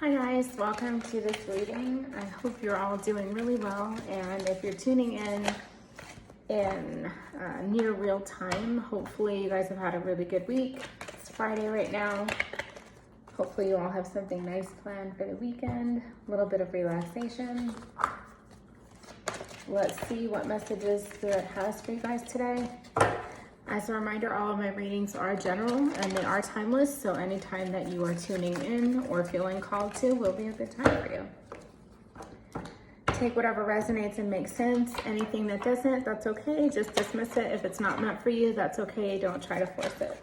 Hi guys, welcome to this reading. I hope you're all doing really well, and if you're tuning in near real time, hopefully you guys have had a really good week. It's Friday right now. Hopefully you all have something nice planned for the weekend, a little bit of relaxation. Let's see what messages Spirit has for you guys today. As a reminder, all of my readings are general and they are timeless, so anytime that you are tuning in or feeling called to will be a good time for you. Take whatever resonates and makes sense. Anything that doesn't, that's okay. Just dismiss it. If it's not meant for you, that's okay. Don't try to force it.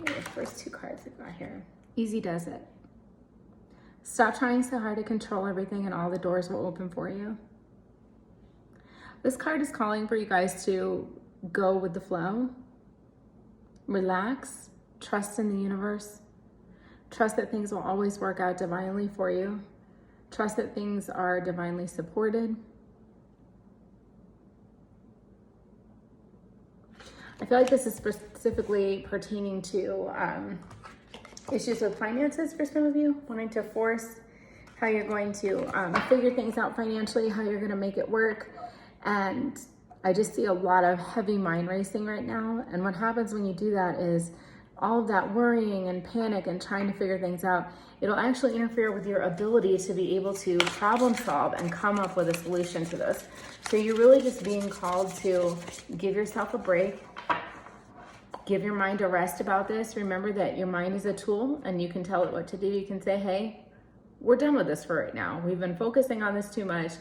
Okay, the first two cards we got here. Easy does it. Stop trying so hard to control everything and all the doors will open for you. This card is calling for you guys to go with the flow, relax, trust in the universe, trust that things will always work out divinely for you, trust that things are divinely supported. I feel like this is specifically pertaining to issues with finances for some of you, wanting to force how you're going to figure things out financially, how you're going to make it work. And I just see a lot of heavy mind racing right now. And what happens when you do that is all of that worrying and panic and trying to figure things out, it'll actually interfere with your ability to be able to problem solve and come up with a solution to this. So you're really just being called to give yourself a break, give your mind a rest about this. Remember that your mind is a tool and you can tell it what to do. You can say, hey, we're done with this for right now. We've been focusing on this too much.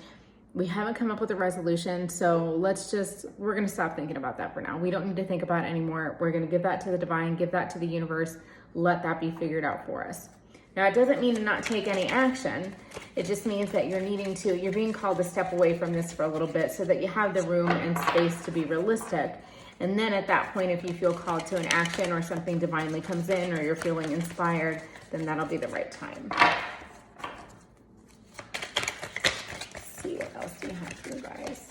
We haven't come up with a resolution, so we're gonna stop thinking about that for now. We don't need to think about it anymore. We're gonna give that to the divine, give that to the universe, let that be figured out for us. Now, it doesn't mean to not take any action. It just means that you're being called to step away from this for a little bit so that you have the room and space to be realistic. And then at that point, if you feel called to an action or something divinely comes in or you're feeling inspired, then that'll be the right time. What else do you have for you guys?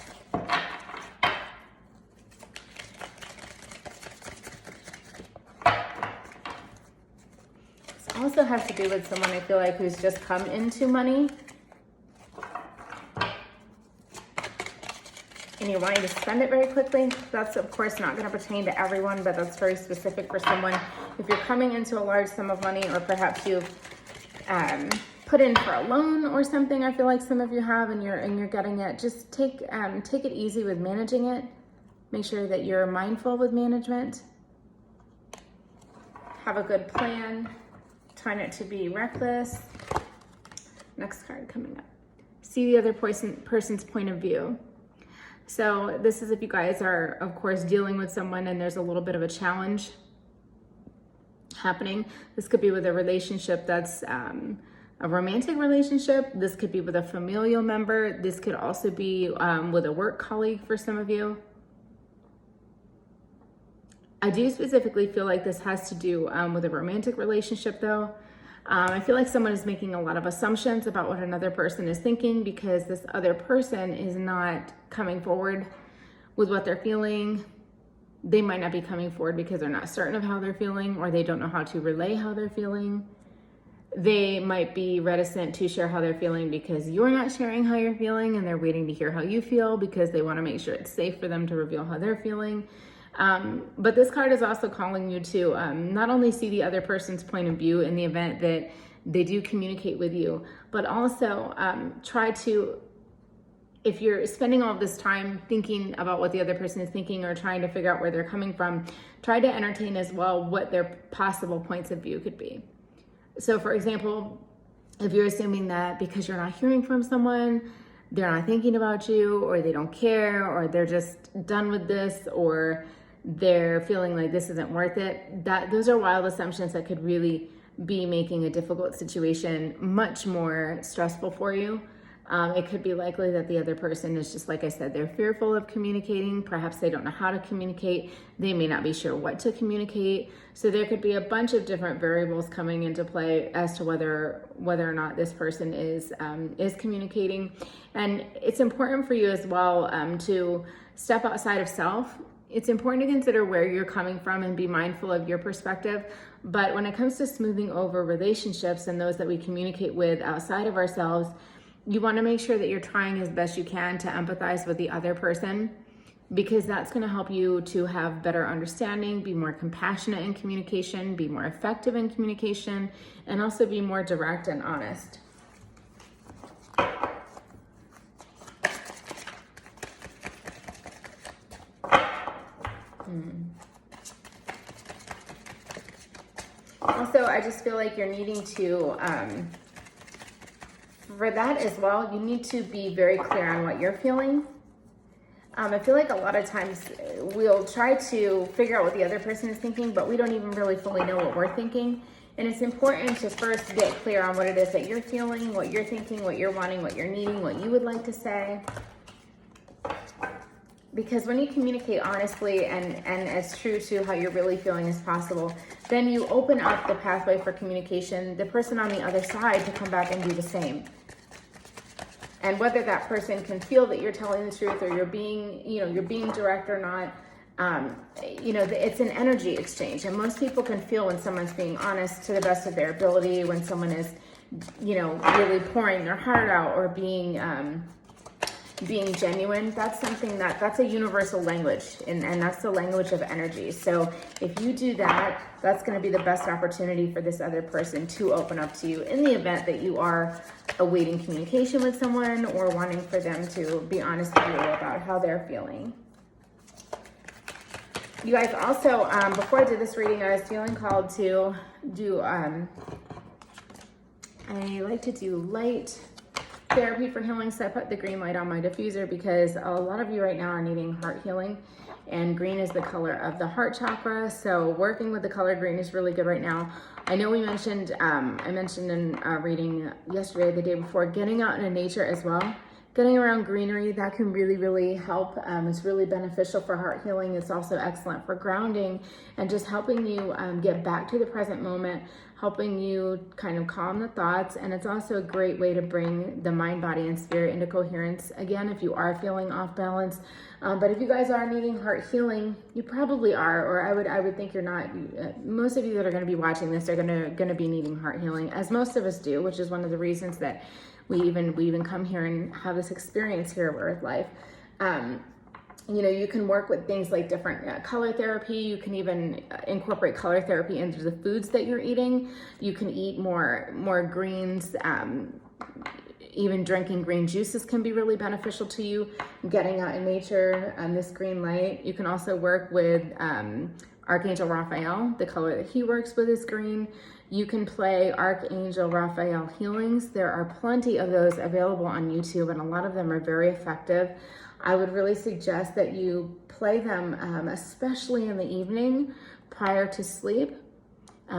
This also has to do with someone I feel like who's just come into money and you're wanting to spend it very quickly. That's of course not going to pertain to everyone, but that's very specific for someone. If you're coming into a large sum of money, or perhaps you've put in for a loan or something, I feel like some of you have, and you're getting it, just take it easy with managing it. Make sure that you're mindful with management. Have a good plan. Try not to be reckless. Next card coming up. See the other person's point of view. So this is if you guys are, of course, dealing with someone and there's a little bit of a challenge happening. This could be with a relationship that's a romantic relationship. This could be with a familial member. This could also be with a work colleague for some of you. I do specifically feel like this has to do with a romantic relationship though. I feel like someone is making a lot of assumptions about what another person is thinking because this other person is not coming forward with what they're feeling. They might not be coming forward because they're not certain of how they're feeling, or they don't know how to relay how they're feeling. They might be reticent to share how they're feeling because you're not sharing how you're feeling, and they're waiting to hear how you feel because they want to make sure it's safe for them to reveal how they're feeling. But this card is also calling you to not only see the other person's point of view in the event that they do communicate with you, but also try to, if you're spending all of this time thinking about what the other person is thinking or trying to figure out where they're coming from, try to entertain as well what their possible points of view could be. So for example, if you're assuming that because you're not hearing from someone, they're not thinking about you, or they don't care, or they're just done with this, or they're feeling like this isn't worth it, those are wild assumptions that could really be making a difficult situation much more stressful for you. It could be likely that the other person is just, like I said, they're fearful of communicating. Perhaps they don't know how to communicate. They may not be sure what to communicate. So there could be a bunch of different variables coming into play as to whether or not this person is communicating. And it's important for you as well to step outside of self it's important to consider where you're coming from and be mindful of your perspective. But when it comes to smoothing over relationships and those that we communicate with outside of ourselves, you want to make sure that you're trying as best you can to empathize with the other person, because that's going to help you to have better understanding, be more compassionate in communication, be more effective in communication, and also be more direct and honest. Also, I just feel like you're needing to, for that as well, you need to be very clear on what you're feeling. I feel like a lot of times we'll try to figure out what the other person is thinking, but we don't even really fully know what we're thinking. And it's important to first get clear on what it is that you're feeling, what you're thinking, what you're wanting, what you're needing, what you would like to say. Because when you communicate honestly and as true to how you're really feeling as possible, then you open up the pathway for communication, the person on the other side to come back and do the same. And whether that person can feel that you're telling the truth or you're being direct or not, it's an energy exchange. And most people can feel when someone's being honest to the best of their ability, when someone is, really pouring their heart out or being genuine. That's something that's a universal language, and that's the language of energy. So if you do that, that's going to be the best opportunity for this other person to open up to you in the event that you are awaiting communication with someone or wanting for them to be honest with you about how they're feeling. You guys, also, before I did this reading, I was feeling called to do, I like to do light therapy for healing. So I put the green light on my diffuser because a lot of you right now are needing heart healing, and green is the color of the heart chakra. So working with the color green is really good right now. I know we mentioned, I mentioned in a reading yesterday, the day before, getting out into nature as well. Getting around greenery, that can really, really help. It's really beneficial for heart healing. It's also excellent for grounding and just helping you get back to the present moment, helping you kind of calm the thoughts. And it's also a great way to bring the mind, body, and spirit into coherence. Again, if you are feeling off balance, but if you guys are needing heart healing, you probably are, or I would think you're not. Most of you that are going to be watching this are going to be needing heart healing, as most of us do, which is one of the reasons that we even come here and have this experience here of Earth Life. You can work with things like different color therapy. You can even incorporate color therapy into the foods that you're eating. You can eat more greens. Even drinking green juices can be really beneficial to you. Getting out in nature, this green light. You can also work with Archangel Raphael. The color that he works with is green. You can play Archangel Raphael healings. There are plenty of those available on YouTube, and a lot of them are very effective. I would really suggest that you play them, especially in the evening prior to sleep,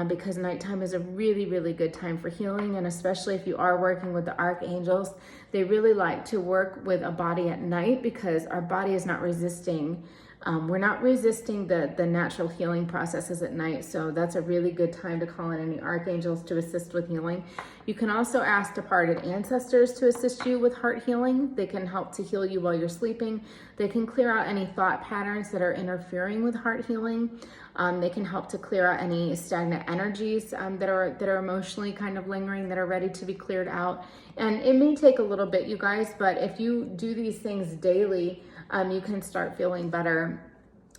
because nighttime is a really, really good time for healing. And especially if you are working with the archangels, they really like to work with a body at night because our body is not resisting. We're not resisting the natural healing processes at night. So that's a really good time to call in any archangels to assist with healing. You can also ask departed ancestors to assist you with heart healing. They can help to heal you while you're sleeping. They can clear out any thought patterns that are interfering with heart healing. They can help to clear out any stagnant energies that are emotionally kind of lingering, that are ready to be cleared out. And it may take a little bit, you guys, but if you do these things daily, you can start feeling better.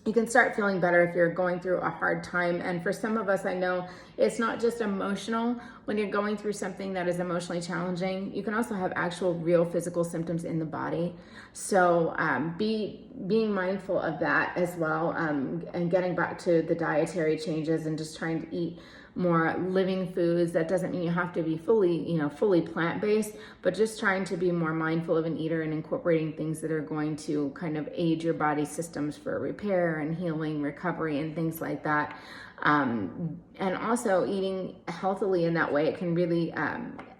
You can start feeling better if you're going through a hard time. And for some of us, I know it's not just emotional. When you're going through something that is emotionally challenging, you can also have actual real physical symptoms in the body. So being mindful of that as well, and getting back to the dietary changes and just trying to eat more living foods. That doesn't mean you have to be fully plant-based, but just trying to be more mindful of an eater and incorporating things that are going to kind of aid your body systems for repair and healing, recovery, and things like that. And also eating healthily in that way, it can really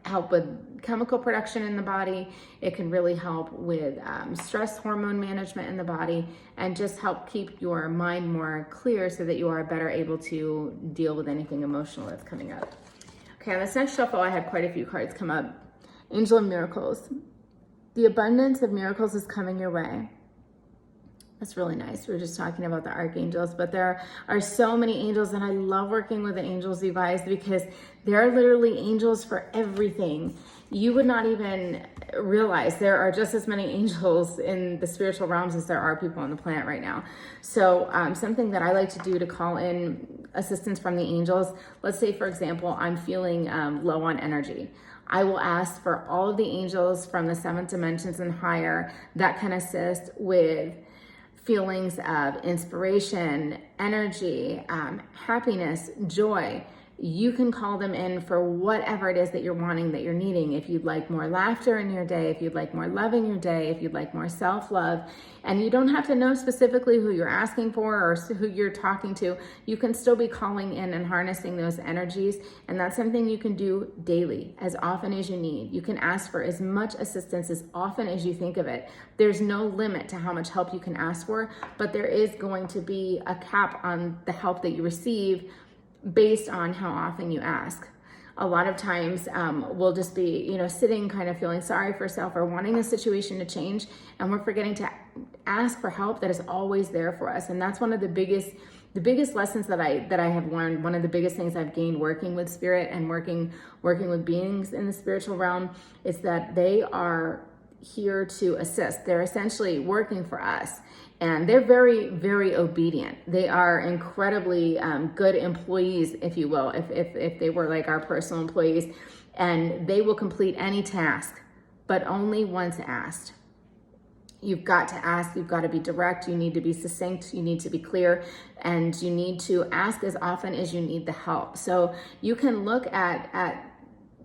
help with chemical production in the body. It can really help with stress hormone management in the body, and just help keep your mind more clear so that you are better able to deal with anything emotional that's coming up. Okay, on this next shuffle, I had quite a few cards come up. Angel of Miracles. The abundance of miracles is coming your way. That's really nice. We were just talking about the archangels, but there are so many angels, and I love working with the angels, you guys, because there are literally angels for everything. You would not even realize there are just as many angels in the spiritual realms as there are people on the planet right now. So something that I like to do to call in assistance from the angels, let's say, for example, I'm feeling low on energy. I will ask for all of the angels from the seventh dimensions and higher that can assist with feelings of inspiration, energy, happiness, joy. You can call them in for whatever it is that you're wanting, that you're needing. If you'd like more laughter in your day, if you'd like more love in your day, if you'd like more self-love, and you don't have to know specifically who you're asking for or who you're talking to, you can still be calling in and harnessing those energies. And that's something you can do daily, as often as you need. You can ask for as much assistance as often as you think of it. There's no limit to how much help you can ask for, but there is going to be a cap on the help that you receive based on how often you ask. A lot of times we'll just be, sitting kind of feeling sorry for ourselves or wanting a situation to change, and we're forgetting to ask for help that is always there for us. And that's one of the biggest lessons that I have learned. One of the biggest things I've gained working with spirit and working with beings in the spiritual realm is that they are here to assist. They're essentially working for us. And they're very, very obedient. They are incredibly good employees, if you will, if they were like our personal employees. And they will complete any task, but only once asked. You've got to ask, you've got to be direct, you need to be succinct, you need to be clear, and you need to ask as often as you need the help. So you can look at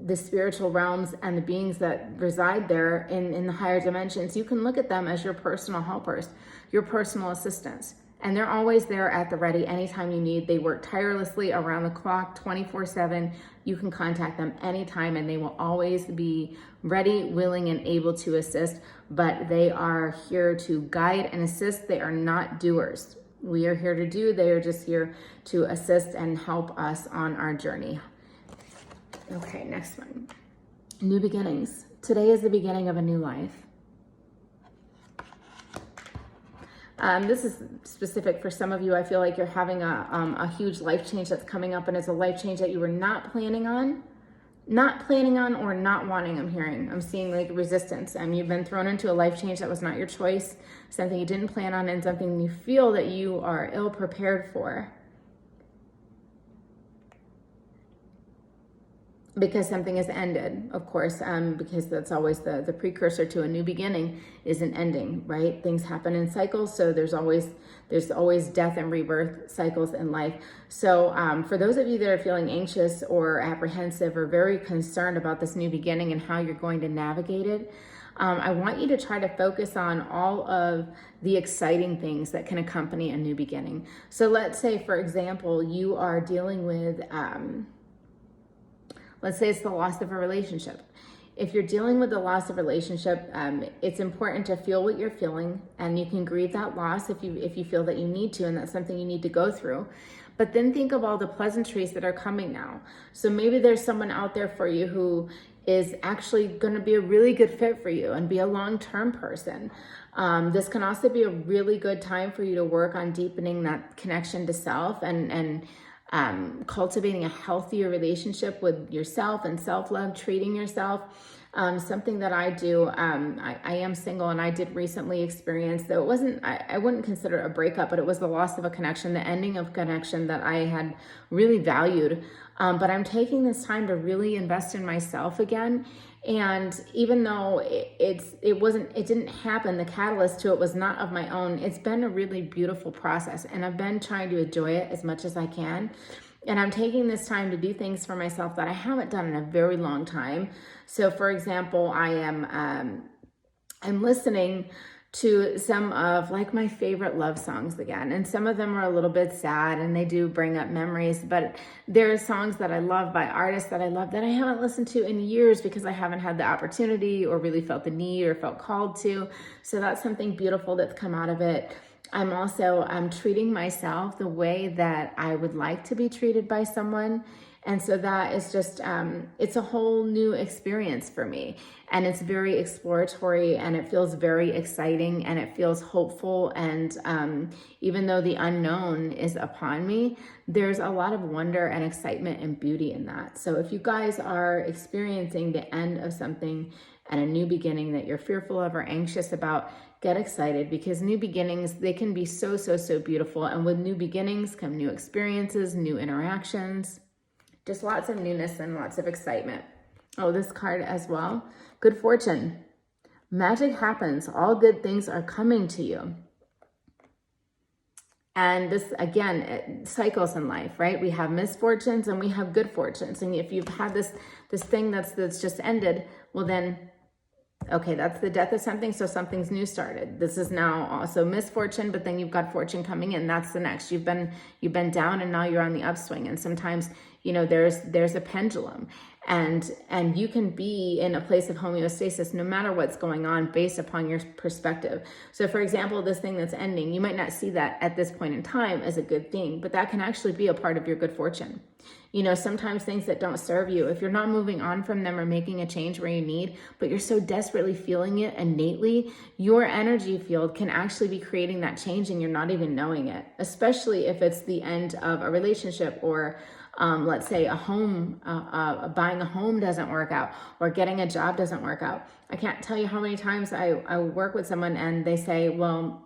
the spiritual realms and the beings that reside there in the higher dimensions. You can look at them as your personal helpers, your personal assistants, and they're always there at the ready anytime you need. They work tirelessly around the clock, 24/7. You can contact them anytime and they will always be ready, willing, and able to assist, but they are here to guide and assist. They are not doers. We are here to do, they are just here to assist and help us on our journey. Okay, next one. New beginnings. Today is the beginning of a new life. This is specific for some of you. I feel like you're having a huge life change that's coming up, and it's a life change that you were not planning on or not wanting. I'm seeing like resistance. You've been thrown into a life change that was not your choice, something you didn't plan on, and something you feel that you are ill prepared for. Because something has ended, of course, because that's always the precursor to a new beginning is an ending, right? Things happen in cycles, so there's always death and rebirth cycles in life. So for those of you that are feeling anxious or apprehensive or very concerned about this new beginning and how you're going to navigate it, I want you to try to focus on all of the exciting things that can accompany a new beginning. So let's say, for example, you are dealing with let's say it's the loss of a relationship. If you're dealing with the loss of a relationship, it's important to feel what you're feeling, and you can grieve that loss if you feel that you need to, and that's something you need to go through. But then think of all the pleasantries that are coming now. So maybe there's someone out there for you who is actually going to be a really good fit for you and be a long-term person. This can also be a really good time for you to work on deepening that connection to self and cultivating a healthier relationship with yourself and self-love, treating yourself. Something that I do, I am single, and I did recently experience, though I wouldn't consider it a breakup, but it was the loss of a connection, the ending of connection that I had really valued. But I'm taking this time to really invest in myself again. And even though it didn't happen, the catalyst to it was not of my own. It's been a really beautiful process, and I've been trying to enjoy it as much as I can. And I'm taking this time to do things for myself that I haven't done in a very long time. So for example, I'm listening to some of like my favorite love songs again. And some of them are a little bit sad and they do bring up memories, but there are songs that I love by artists that I love that I haven't listened to in years because I haven't had the opportunity or really felt the need or felt called to. So that's something beautiful that's come out of it. I'm treating myself the way that I would like to be treated by someone. And so that is just, it's a whole new experience for me. And it's very exploratory, and it feels very exciting, and it feels hopeful. And even though the unknown is upon me, there's a lot of wonder and excitement and beauty in that. So if you guys are experiencing the end of something and a new beginning that you're fearful of or anxious about, get excited, because new beginnings, they can be so, so, so beautiful. And with new beginnings come new experiences, new interactions, just lots of newness and lots of excitement. Oh, this card as well. Good fortune. Magic happens. All good things are coming to you. And this, again, it cycles in life, right? We have misfortunes and we have good fortunes. And if you've had this thing that's just ended, well then, okay, that's the death of something, so something's new started. This is now also misfortune, but then you've got fortune coming in. That's the next. You've been down and now you're on the upswing. And sometimes, you know, there's a pendulum, and you can be in a place of homeostasis no matter what's going on based upon your perspective. So for example, this thing that's ending, you might not see that at this point in time as a good thing, but that can actually be a part of your good fortune. You know, sometimes things that don't serve you, if you're not moving on from them or making a change where you need, but you're so desperately feeling it innately, your energy field can actually be creating that change and you're not even knowing it, especially if it's the end of a relationship, or let's say a home, buying a home doesn't work out, or getting a job doesn't work out. I can't tell you how many times I work with someone and they say, well,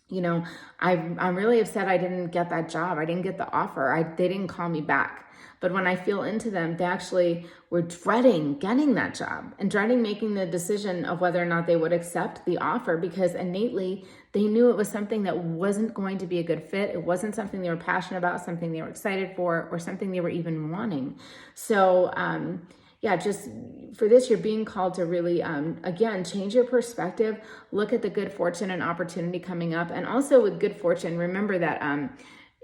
you know, I'm really upset I didn't get that job. I didn't get the offer. They didn't call me back. But when I feel into them, they actually were dreading getting that job and dreading making the decision of whether or not they would accept the offer, because innately they knew it was something that wasn't going to be a good fit. It wasn't something they were passionate about, something they were excited for, or something they were even wanting. So, yeah, just for this, you're being called to really, again, change your perspective, look at the good fortune and opportunity coming up. And also with good fortune, remember that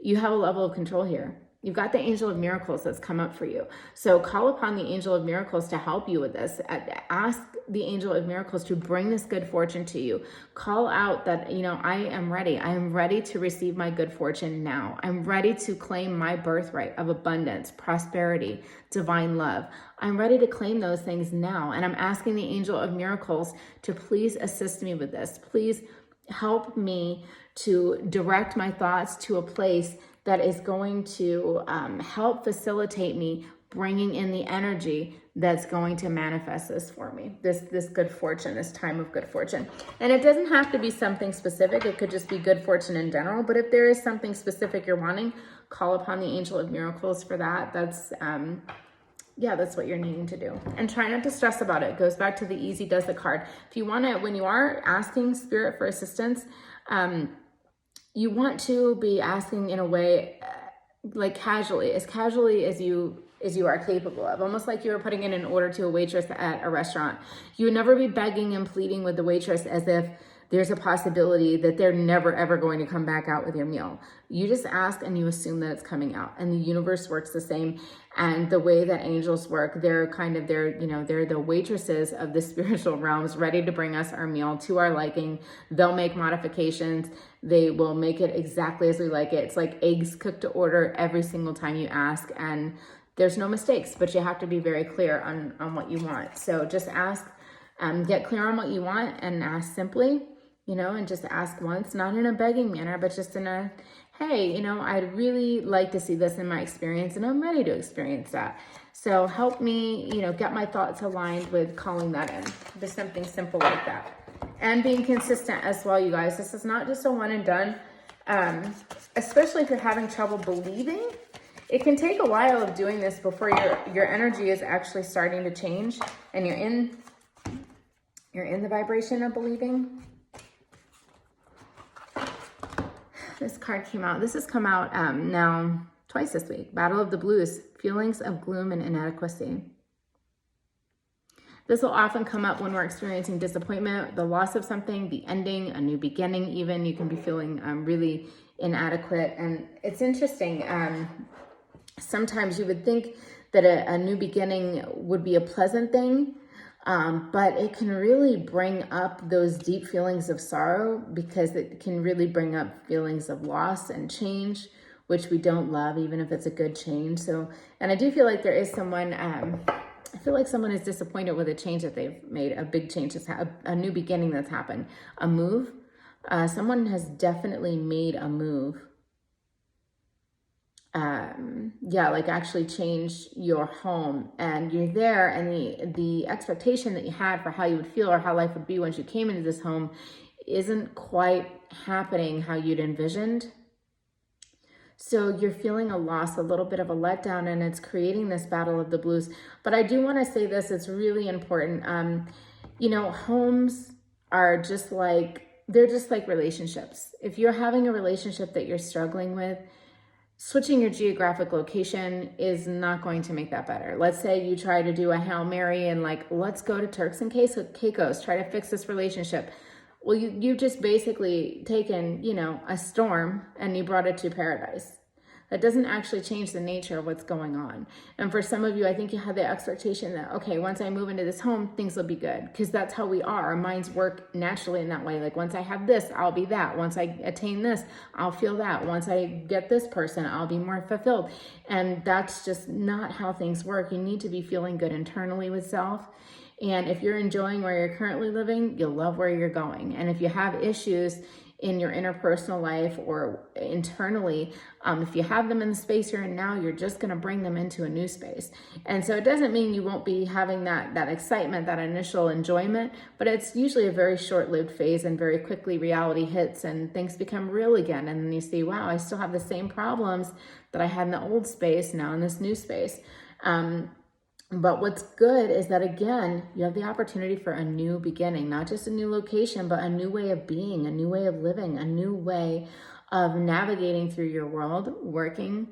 you have a level of control here. You've got the angel of miracles that's come up for you. So call upon the angel of miracles to help you with this. Ask the angel of miracles to bring this good fortune to you. Call out that, you know, I am ready. I am ready to receive my good fortune now. I'm ready to claim my birthright of abundance, prosperity, divine love. I'm ready to claim those things now. And I'm asking the angel of miracles to please assist me with this. Please help me to direct my thoughts to a place that is going to help facilitate me bringing in the energy that's going to manifest this for me, this good fortune, this time of good fortune. And it doesn't have to be something specific. It could just be good fortune in general. But if there is something specific you're wanting, call upon the angel of miracles for that. That's what you're needing to do. And try not to stress about it. It goes back to the easy does the card. If you want to, when you are asking spirit for assistance, you want to be asking in a way like casually as you are capable of, almost like you were putting in an order to a waitress at a restaurant. You would never be begging and pleading with the waitress as if there's a possibility that they're never ever going to come back out with your meal. You just ask and you assume that it's coming out, and the universe works the same. And the way that angels work, they're the waitresses of the spiritual realms, ready to bring us our meal to our liking. They'll make modifications. They will make it exactly as we like it. It's like eggs cooked to order every single time you ask, and there's no mistakes, but you have to be very clear on what you want. So just ask, get clear on what you want, and ask simply, and just ask once, not in a begging manner, but just in a, hey, I'd really like to see this in my experience, and I'm ready to experience that. So help me, get my thoughts aligned with calling that in. Just something simple like that. And being consistent as well, you guys. This is not just a one and done, especially if you're having trouble believing. It can take a while of doing this before your energy is actually starting to change, and you're in the vibration of believing. This card came out. This has come out now twice this week. Battle of the Blues, feelings of gloom and inadequacy. This will often come up when we're experiencing disappointment, the loss of something, the ending, a new beginning even. You can be feeling really inadequate. And it's interesting. Sometimes you would think that a new beginning would be a pleasant thing, but it can really bring up those deep feelings of sorrow, because it can really bring up feelings of loss and change, which we don't love, even if it's a good change. So, and I do feel like there is someone, I feel like someone is disappointed with a change that they've made, a big change, a new beginning that's happened, a move. Someone has definitely made a move. Yeah, like actually change your home, and you're there, and the expectation that you had for how you would feel or how life would be once you came into this home isn't quite happening how you'd envisioned. So you're feeling a loss, a little bit of a letdown, and it's creating this battle of the blues. But I do want to say this, it's really important. You know, homes are just like, they're just like relationships. If you're having a relationship that you're struggling with, switching your geographic location is not going to make that better. Let's say you try to do a Hail Mary and like, let's go to Turks and Caicos, try to fix this relationship. Well, you've just basically taken, you know, a storm and you brought it to paradise. That doesn't actually change the nature of what's going on. And for some of you, I think you have the expectation that, okay, once I move into this home, things will be good. Because that's how we are. Our minds work naturally in that way. Like, once I have this, I'll be that. Once I attain this, I'll feel that. Once I get this person, I'll be more fulfilled. And that's just not how things work. You need to be feeling good internally with self. And if you're enjoying where you're currently living, you'll love where you're going. And if you have issues in your interpersonal life or internally, if you have them in the space you're in now, you're just going to bring them into a new space. And so it doesn't mean you won't be having that excitement, that initial enjoyment, but it's usually a very short-lived phase, and very quickly reality hits and things become real again. And then you see, wow, I still have the same problems that I had in the old space now in this new space. But what's good is that, again, you have the opportunity for a new beginning, not just a new location, but a new way of being, a new way of living, a new way of navigating through your world, working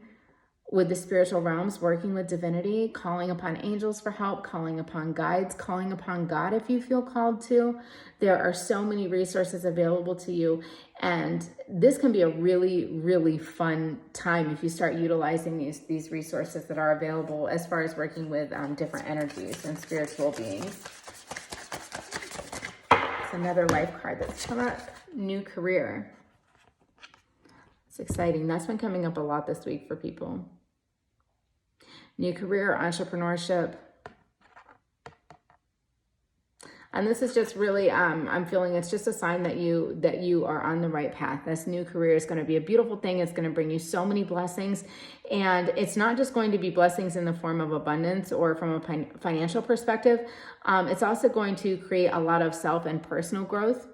with the spiritual realms, working with divinity, calling upon angels for help, calling upon guides, calling upon God if you feel called to. There are so many resources available to you. And this can be a really, really fun time if you start utilizing these resources that are available as far as working with different energies and spiritual beings. It's another life card that's come up. New career. It's exciting. That's been coming up a lot this week for people. New career, entrepreneurship. And this is just really, I'm feeling it's just a sign that you are on the right path. This new career is going to be a beautiful thing. It's going to bring you so many blessings. And it's not just going to be blessings in the form of abundance or from a financial perspective. It's also going to create a lot of self and personal growth.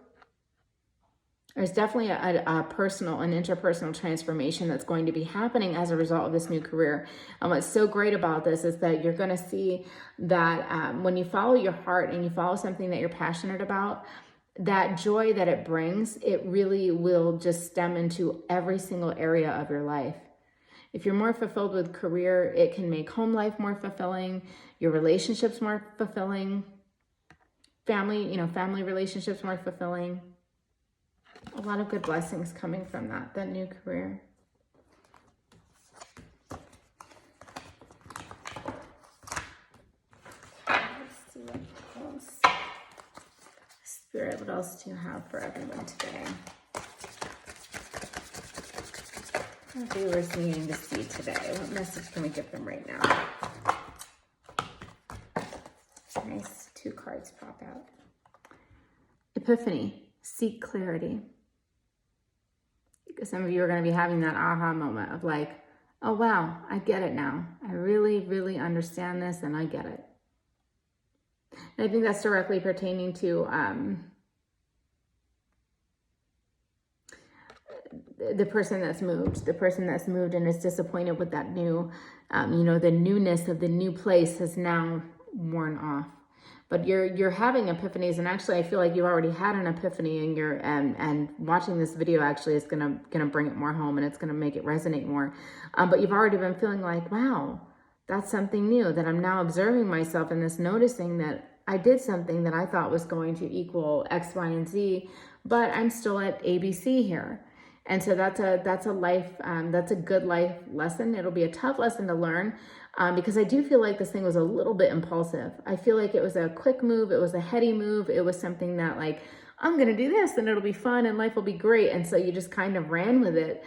There's definitely a personal and interpersonal transformation that's going to be happening as a result of this new career. And what's so great about this is that you're going to see that when you follow your heart and you follow something that you're passionate about, that joy that it brings, it really will just stem into every single area of your life. If you're more fulfilled with career, it can make home life more fulfilling, your relationships more fulfilling, family relationships more fulfilling. A lot of good blessings coming from that new career. Let's see what else. Spirit, what else do you have for everyone today? What are viewers needing to see today? What message can we give them right now? Nice, 2 cards pop out. Epiphany. Seek clarity. Because some of you are going to be having that aha moment of like, oh wow, I get it now. I really, really understand this and I get it. And I think that's directly pertaining to the person that's moved and is disappointed with that new, the newness of the new place has now worn off. But you're having epiphanies, and actually I feel like you've already had an epiphany, and watching this video actually is gonna bring it more home, and it's gonna make it resonate more. But you've already been feeling like, wow, that's something new, that I'm now observing myself in this, noticing that I did something that I thought was going to equal X, Y, and Z, but I'm still at ABC here. And so that's a good life lesson. It'll be a tough lesson to learn because I do feel like this thing was a little bit impulsive. I feel like it was a quick move. It was a heady move. It was something that like, I'm going to do this and it'll be fun and life will be great. And so you just kind of ran with it.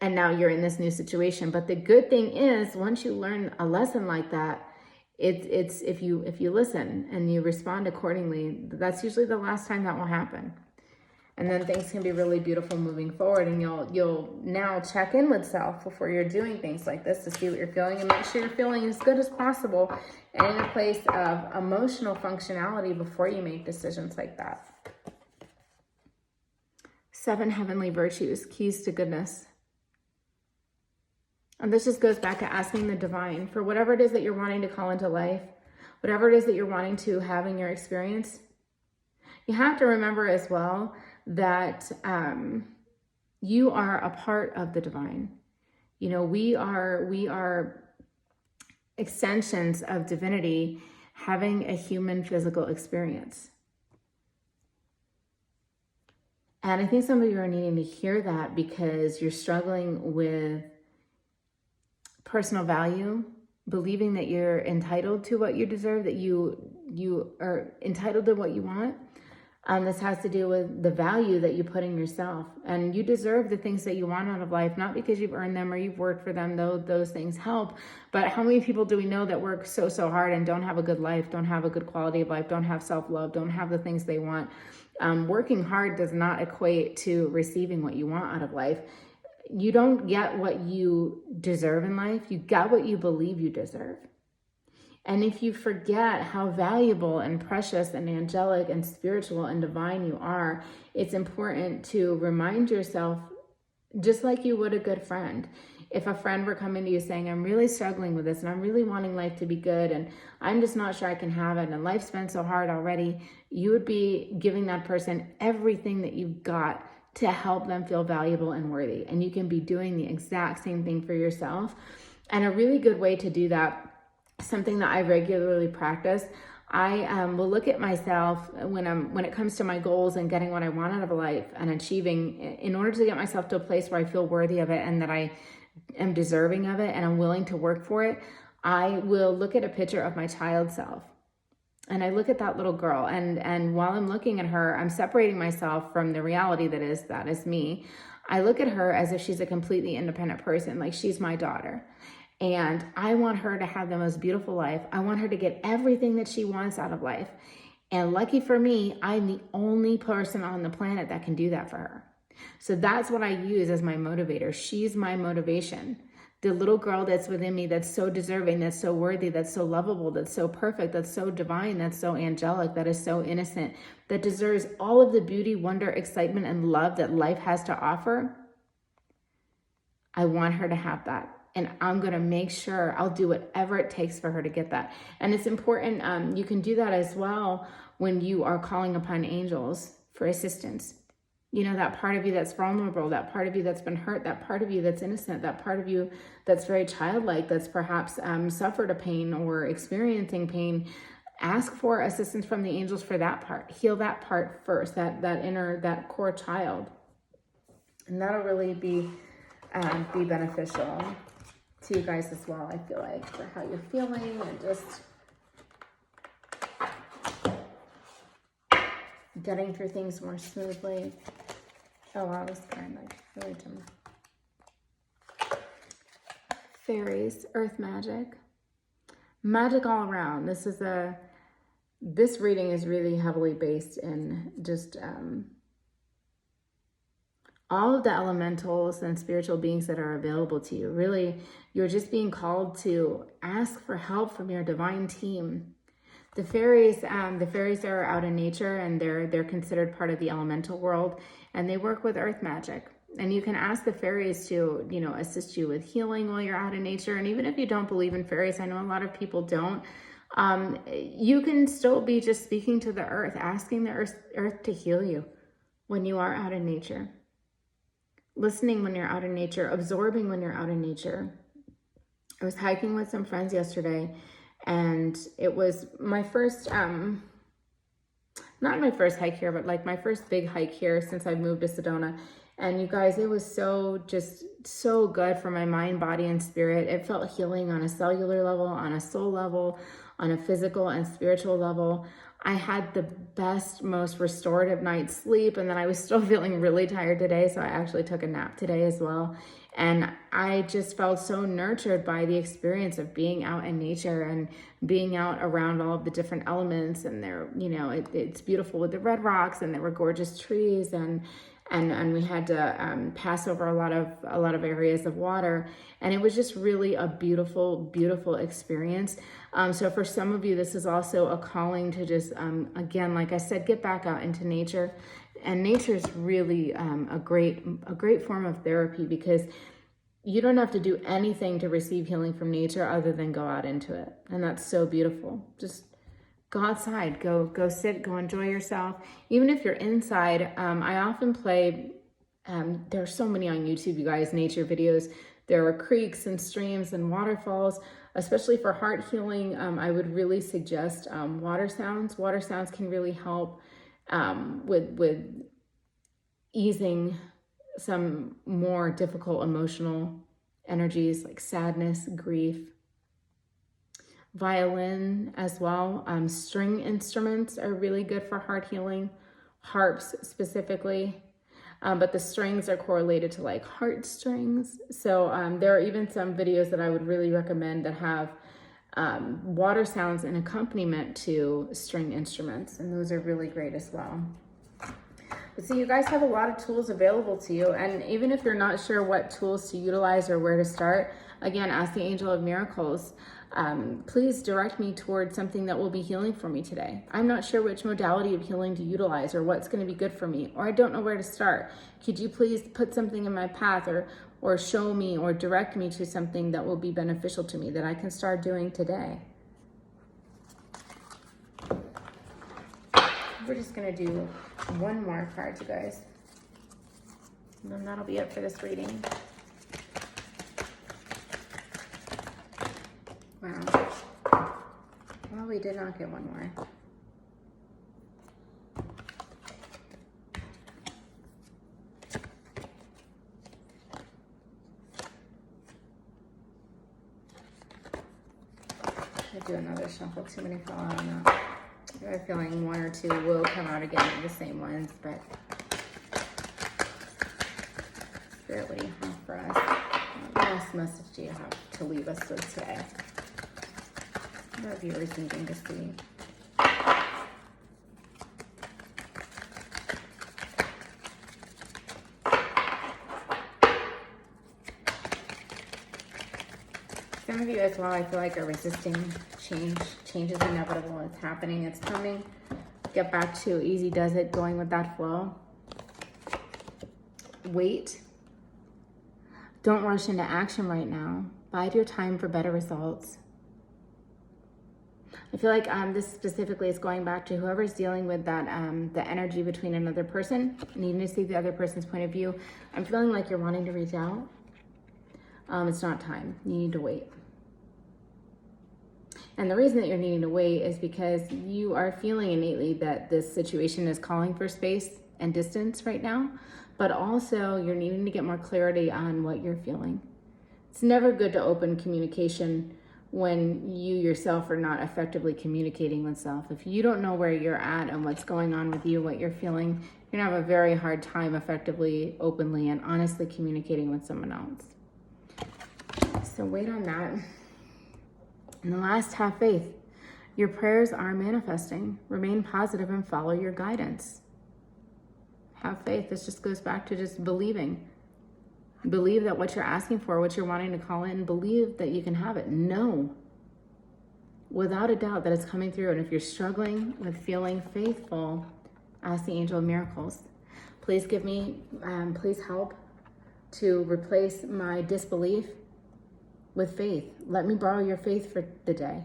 and now you're in this new situation. But the good thing is, once you learn a lesson like that, it's if you listen and you respond accordingly, that's usually the last time that will happen. And then things can be really beautiful moving forward, and you'll now check in with self before you're doing things like this to see what you're feeling and make sure you're feeling as good as possible and in a place of emotional functionality before you make decisions like that. 7 heavenly virtues, keys to goodness. And this just goes back to asking the divine for whatever it is that you're wanting to call into life, whatever it is that you're wanting to have in your experience. You have to remember as well that you are a part of the divine. You know, we are extensions of divinity having a human physical experience. And I think some of you are needing to hear that because you're struggling with personal value, believing that you're entitled to what you deserve, that you are entitled to what you want. This has to do with the value that you put in yourself, and you deserve the things that you want out of life, not because you've earned them or you've worked for them, though those things help. But how many people do we know that work so hard and don't have a good life, don't have a good quality of life, don't have self-love, don't have the things they want? Working hard does not equate to receiving what you want out of life. You don't get what you deserve in life. You get what you believe you deserve. And if you forget how valuable and precious and angelic and spiritual and divine you are, it's important to remind yourself, just like you would a good friend. If a friend were coming to you saying, I'm really struggling with this and I'm really wanting life to be good and I'm just not sure I can have it and life's been so hard already, you would be giving that person everything that you've got to help them feel valuable and worthy. And you can be doing the exact same thing for yourself. And a really good way to do that, something that I regularly practice, I will look at myself when it comes to my goals and getting what I want out of life and achieving, in order to get myself to a place where I feel worthy of it and that I am deserving of it and I'm willing to work for it. I will look at a picture of my child self. And I look at that little girl, and while I'm looking at her, I'm separating myself from the reality that is me. I look at her as if she's a completely independent person, like she's my daughter. And I want her to have the most beautiful life. I want her to get everything that she wants out of life. And lucky for me, I'm the only person on the planet that can do that for her. So that's what I use as my motivator. She's my motivation. The little girl that's within me that's so deserving, that's so worthy, that's so lovable, that's so perfect, that's so divine, that's so angelic, that is so innocent, that deserves all of the beauty, wonder, excitement, and love that life has to offer. I want her to have that. And I'm going to make sure I'll do whatever it takes for her to get that. And it's important. You can do that as well when you are calling upon angels for assistance. You know, that part of you that's vulnerable, that part of you that's been hurt, that part of you that's innocent, that part of you that's very childlike, that's perhaps suffered a pain or experiencing pain. Ask for assistance from the angels for that part. Heal that part first, that inner, that core child. And that'll really be beneficial to you guys as well, I feel like, for how you're feeling and just getting through things more smoothly. Oh wow, this card like really dim. Fairies, earth magic. Magic all around. This reading is really heavily based in just all of the elementals and spiritual beings that are available to you. Really, you're just being called to ask for help from your divine team. The fairies are out in nature, and they're considered part of the elemental world, and they work with earth magic. And you can ask the fairies to, assist you with healing while you're out in nature. And even if you don't believe in fairies, I know a lot of people don't, you can still be just speaking to the earth, asking the earth to heal you when you are out in nature. Listening when you're out in nature, absorbing when you're out in nature. I was hiking with some friends yesterday, and it was my first, not my first hike here, but like my first big hike here since I moved to Sedona. And you guys, it was so good for my mind, body, and spirit. It felt healing on a cellular level, on a soul level, on a physical and spiritual level. I had the best, most restorative night's sleep, and then I was still feeling really tired today, so I actually took a nap today as well. And I just felt so nurtured by the experience of being out in nature and being out around all of the different elements. And there, it's beautiful with the red rocks, and there were gorgeous trees, and we had to pass over a lot of areas of water, and it was just really a beautiful experience. So for some of you, this is also a calling to just again, like I said, get back out into nature. And nature is really a great form of therapy, because you don't have to do anything to receive healing from nature other than go out into it. And that's so beautiful. Just go outside, go sit, go enjoy yourself. Even if you're inside, I often play, there are so many on YouTube, you guys, nature videos. There are creeks and streams and waterfalls. Especially for heart healing, I would really suggest water sounds. Water sounds can really help with easing some more difficult emotional energies like sadness, grief. Violin as well. String instruments are really good for heart healing, harps specifically, but the strings are correlated to like heartstrings. So there are even some videos that I would really recommend that have water sounds and accompaniment to string instruments, and those are really great as well. But see, you guys have a lot of tools available to you, and even if you're not sure what tools to utilize or where to start, again, ask the Angel of Miracles. Please direct me towards something that will be healing for me today. I'm not sure which modality of healing to utilize or what's going to be good for me, or I don't know where to start. Could you please put something in my path or show me or direct me to something that will be beneficial to me that I can start doing today? We're just going to do one more card, you guys. And then that'll be it for this reading. Wow. Well, we did not get one more. I'll do another shuffle. Too many fell out on that. I have a feeling one or two will come out again, the same ones, but Spirit, what do you have for us? What last message do you have to leave us with today? What are viewers needing to see? Some of you as well, I feel like, are resisting change. Change is inevitable. It's happening. It's coming. Get back to easy does it, going with that flow. Wait. Don't rush into action right now. Bide your time for better results. I feel like this specifically is going back to whoever's dealing with that, the energy between another person, needing to see the other person's point of view. I'm feeling like you're wanting to reach out. It's not time. You need to wait. And the reason that you're needing to wait is because you are feeling innately that this situation is calling for space and distance right now, but also you're needing to get more clarity on what you're feeling. It's never good to open communication when you yourself are not effectively communicating with self. If you don't know where you're at and what's going on with you, what you're feeling, you're gonna have a very hard time effectively, openly, and honestly communicating with someone else. So wait on that. And the last, have faith. Your prayers are manifesting. Remain positive and follow your guidance. Have faith. This just goes back to just believing. Believe that what you're asking for, what you're wanting to call in, believe that you can have it. Know without a doubt that it's coming through. And if you're struggling with feeling faithful, ask the Angel of Miracles. Please give me, please help to replace my disbelief with faith. Let me borrow your faith for the day.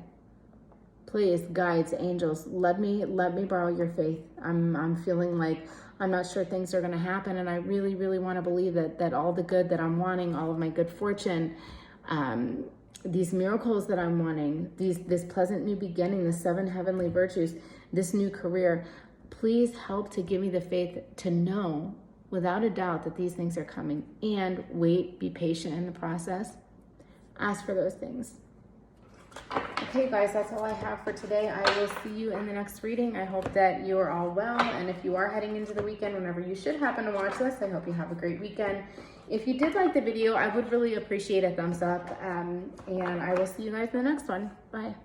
Please, guides, angels, let me borrow your faith. I'm feeling like I'm not sure things are going to happen, and I really, really want to believe that all the good that I'm wanting, all of my good fortune, these miracles that I'm wanting, this pleasant new beginning, the 7 heavenly virtues, this new career, please help to give me the faith to know without a doubt that these things are coming, and wait, be patient in the process. Ask for those things. Okay. Okay, guys, that's all I have for today. I will see you in the next reading. I hope that you are all well. And if you are heading into the weekend, whenever you should happen to watch this, I hope you have a great weekend. If you did like the video, I would really appreciate a thumbs up. And I will see you guys in the next one. Bye.